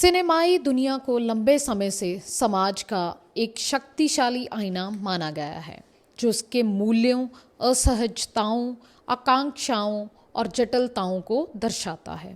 सिनेमाई दुनिया को लंबे समय से समाज का एक शक्तिशाली आईना माना गया है जो उसके मूल्यों, असहजताओं, आकांक्षाओं और जटिलताओं को दर्शाता है।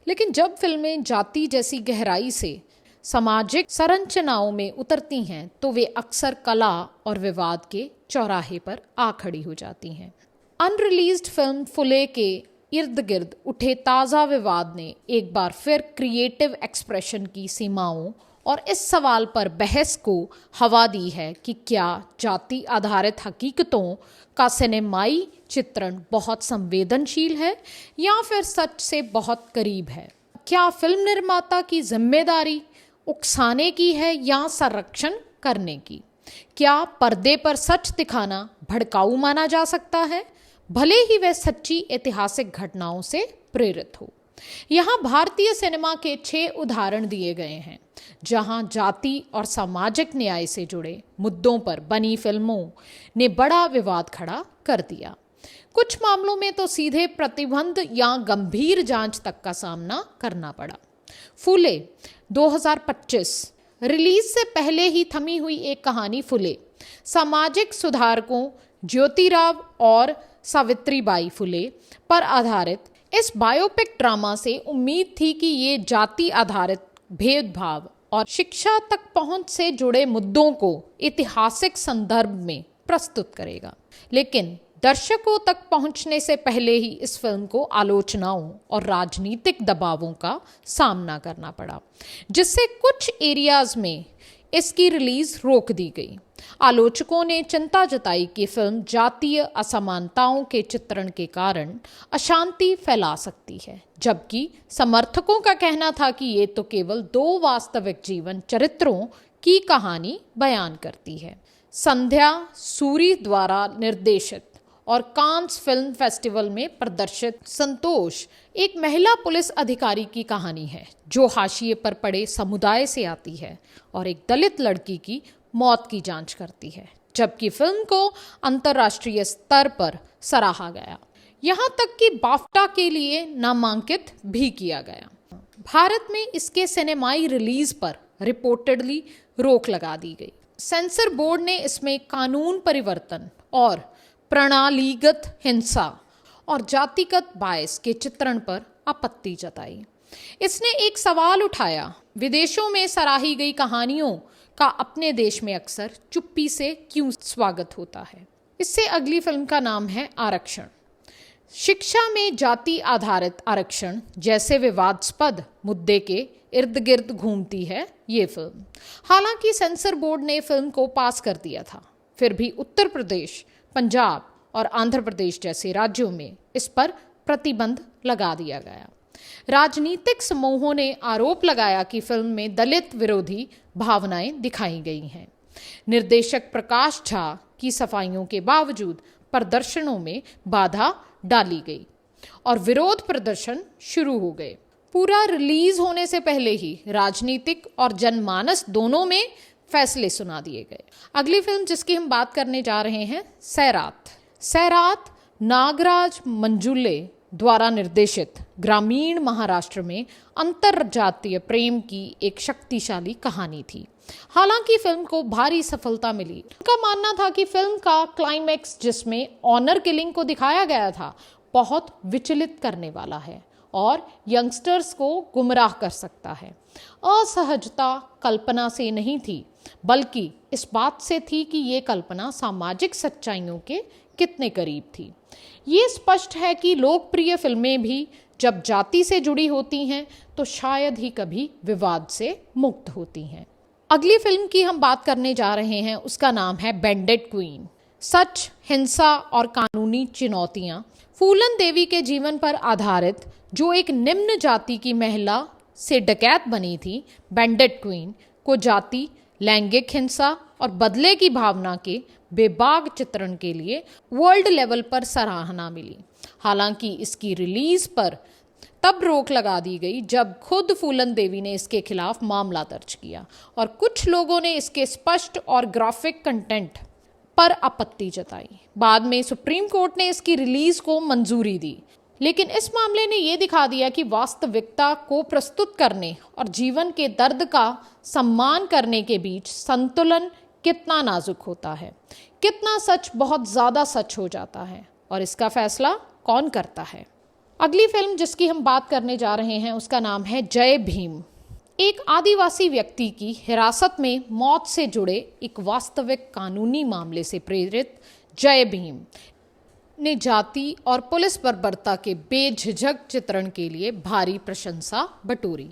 लेकिन जब फिल्में जाति जैसी गहराई से सामाजिक संरचनाओं में उतरती हैं तो वे अक्सर कला और विवाद के चौराहे पर आ खड़ी हो जाती हैं। अनरिलीज्ड फिल्म फुले के इर्द गिर्द उठे ताज़ा विवाद ने एक बार फिर क्रिएटिव एक्सप्रेशन की सीमाओं और इस सवाल पर बहस को हवा दी है कि क्या जाति आधारित हकीकतों का सिनेमाई चित्रण बहुत संवेदनशील है या फिर सच से बहुत करीब है। क्या फिल्म निर्माता की जिम्मेदारी उकसाने की है या संरक्षण करने की? क्या पर्दे पर सच दिखाना भड़काऊ माना जा सकता है, भले ही वह सच्ची ऐतिहासिक घटनाओं से प्रेरित हो। यहाँ भारतीय सिनेमा के 6 उदाहरण दिए गए हैं जहाँ जाति और सामाजिक न्याय से जुड़े मुद्दों पर बनी फिल्मों ने बड़ा विवाद खड़ा कर दिया। कुछ मामलों में तो सीधे प्रतिबंध या गंभीर जांच तक का सामना करना पड़ा। फुले 2025 रिलीज से पहले ही थमी हुई एक कहानी फुले सामाजिक सुधारकों ज्योतिराव और सावित्रीबाई फुले पर आधारित इस बायोपिक ड्रामा से उम्मीद थी कि ये जाति आधारित भेदभाव और शिक्षा तक पहुंच से जुड़े मुद्दों को ऐतिहासिक संदर्भ में प्रस्तुत करेगा। लेकिन दर्शकों तक पहुंचने से पहले ही इस फिल्म को आलोचनाओं और राजनीतिक दबावों का सामना करना पड़ा, जिससे कुछ एरियाज में इसकी रिलीज रोक दी गई। आलोचकों ने चिंता जताई कि फिल्म जातीय असमानताओं के चित्रण के कारण अशांति फैला सकती है, जबकि समर्थकों का कहना था कि ये तो केवल 2 वास्तविक जीवन चरित्रों की कहानी बयान करती है। संध्या सूरी द्वारा निर्देशित और कांस फिल्म फेस्टिवल में प्रदर्शित संतोष एक महिला पुलिस अधिकारी की कहानी है जो हाशिए पर पड़े समुदाय से आती है और एक दलित लड़की की मौत की जांच करती है, जबकि फिल्म को अंतर्राष्ट्रीय स्तर पर सराहा गया, यहाँ तक कि बाफ्टा के लिए नामांकित भी किया गया। भारत में इसके सिनेमाई रिलीज पर रिपोर्टेडली रोक लगा दी गई। सेंसर बोर्ड ने इसमें कानून परिवर्तन और प्रणालीगत हिंसा और जातिगत बायस के चित्रण पर आपत्ति जताई। इसने एक सवाल उठाया, विदेशों में सराही गई कहानियों का अपने देश में अक्सर चुप्पी से क्यों स्वागत होता है। इससे अगली फिल्म का नाम है आरक्षण। शिक्षा में जाति आधारित आरक्षण जैसे विवादास्पद मुद्दे के इर्द गिर्द घूमती है ये फिल्म। हालांकि सेंसर बोर्ड ने फिल्म को पास कर दिया था, फिर भी उत्तर प्रदेश, पंजाब और आंध्र प्रदेश जैसे राज्यों में इस पर प्रतिबंध लगा दिया गया। राजनीतिक समूहों ने आरोप लगाया कि फिल्म में दलित विरोधी भावनाएं दिखाई गई हैं। निर्देशक प्रकाश झा की सफाइयों के बावजूद प्रदर्शनों में बाधा डाली गई और विरोध प्रदर्शन शुरू हो गए। पूरा रिलीज होने से पहले ही राजनीतिक और जनमानस दोनों में फैसले सुना दिए गए। अगली फिल्म जिसकी हम बात करने जा रहे हैं सैरात। सैरात नागराज मंजुले द्वारा निर्देशित ग्रामीण महाराष्ट्र में अंतरजातीय प्रेम की एक शक्तिशाली कहानी थी। हालांकि फिल्म को भारी सफलता मिली। उनका मानना था कि फिल्म का क्लाइमैक्स, जिसमें ऑनर किलिंग को दिखाया गया था, बहुत विचलित करने वाला है और यंगस्टर्स को गुमराह कर सकता है। असहजता कल्पना से नहीं थी, बल्कि इस बात से थी कि ये कल्पना सामाजिक सच्चाइयों के कितने करीब थी। ये स्पष्ट है कि लोकप्रिय फिल्में भी जब जाति से जुड़ी होती हैं तो शायद ही कभी विवाद से मुक्त होती हैं। अगली फिल्म की हम बात करने जा रहे हैं, उसका नाम है बैंडेड क्वीन। सच, हिंसा और कानूनी चुनौतियां। फूलन देवी के जीवन पर आधारित, जो एक निम्न जाति की महिला से डकैत बनी थी, बैंडेड क्वीन को जाति, लैंगिक हिंसा और बदले की भावना के बेबाक चित्रण के लिए वर्ल्ड लेवल पर सराहना मिली। हालांकि इसकी रिलीज पर तब रोक लगा दी गई जब खुद फूलन देवी ने इसके खिलाफ मामला दर्ज किया और कुछ लोगों ने इसके स्पष्ट और ग्राफिक कंटेंट पर आपत्ति जताई। बाद में सुप्रीम कोर्ट ने इसकी रिलीज को मंजूरी दी लेकिन इस मामले ने यह दिखा दिया कि वास्तविकता को प्रस्तुत करने और जीवन के दर्द का सम्मान करने के बीच संतुलन कितना नाजुक होता है, कितना सच बहुत ज़्यादा सच हो जाता है, और इसका फैसला कौन करता है। अगली फिल्म जिसकी हम बात करने जा रहे हैं उसका नाम है जय भीम। एक आदिवासी व्यक्ति की हिरासत में मौत से जुड़े एक वास्तविक कानूनी मामले से प्रेरित जय भीम ने जाति और पुलिस बर्बरता के बेझिझक चित्रण के लिए भारी प्रशंसा बटोरी।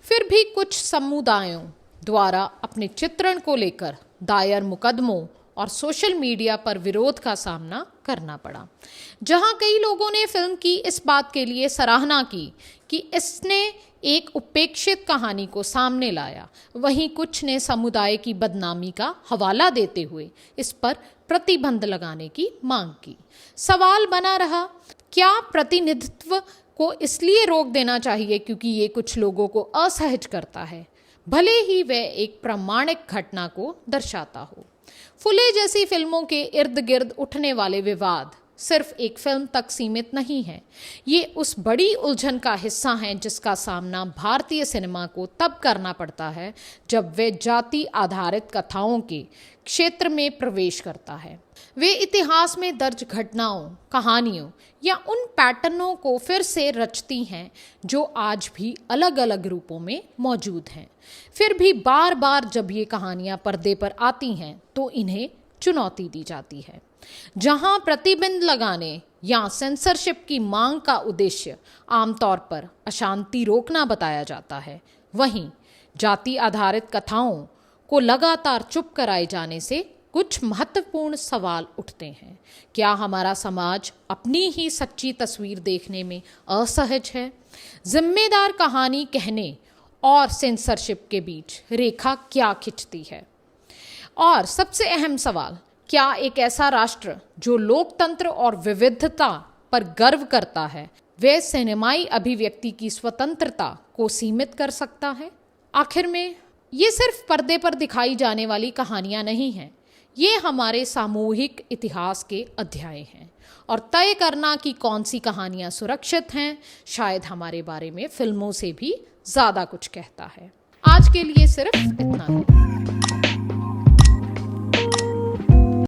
फिर भी कुछ समुदायों द्वारा अपने चित्रण को लेकर दायर मुकदमों और सोशल मीडिया पर विरोध का सामना करना पड़ा। जहां कई लोगों ने फिल्म की इस बात के लिए सराहना की कि इसने एक उपेक्षित कहानी को सामने लाया, वहीं कुछ ने समुदाय की बदनामी का हवाला देते हुए इस पर प्रतिबंध लगाने की मांग की। सवाल बना रहा, क्या प्रतिनिधित्व को इसलिए रोक देना चाहिए क्योंकि ये कुछ लोगों को असहज करता है, भले ही वह एक प्रामाणिक घटना को दर्शाता हो। फुले जैसी फिल्मों के इर्द गिर्द उठने वाले विवाद सिर्फ एक फिल्म तक सीमित नहीं है, ये उस बड़ी उलझन का हिस्सा हैं जिसका सामना भारतीय सिनेमा को तब करना पड़ता है जब वे जाति आधारित कथाओं के क्षेत्र में प्रवेश करता है। वे इतिहास में दर्ज घटनाओं, कहानियों या उन पैटर्नों को फिर से रचती हैं जो आज भी अलग अलग रूपों में मौजूद हैं। फिर भी बार बार जब ये कहानियां पर्दे पर आती हैं तो इन्हें चुनौती दी जाती है। जहां प्रतिबंध लगाने या सेंसरशिप की मांग का उद्देश्य आमतौर पर अशांति रोकना बताया जाता है, वहीं जाति आधारित कथाओं को लगातार चुप कराए जाने से कुछ महत्वपूर्ण सवाल उठते हैं। क्या हमारा समाज अपनी ही सच्ची तस्वीर देखने में असहज है? जिम्मेदार कहानी कहने और सेंसरशिप के बीच रेखा क्या खिंचती है? और सबसे अहम सवाल, क्या एक ऐसा राष्ट्र जो लोकतंत्र और विविधता पर गर्व करता है, वह सिनेमाई अभिव्यक्ति की स्वतंत्रता को सीमित कर सकता है? आखिर में ये सिर्फ पर्दे पर दिखाई जाने वाली कहानियां नहीं हैं, ये हमारे सामूहिक इतिहास के अध्याय हैं, और तय करना कि कौन सी कहानियां सुरक्षित हैं शायद हमारे बारे में फिल्मों से भी ज़्यादा कुछ कहता है। आज के लिए सिर्फ इतना ही।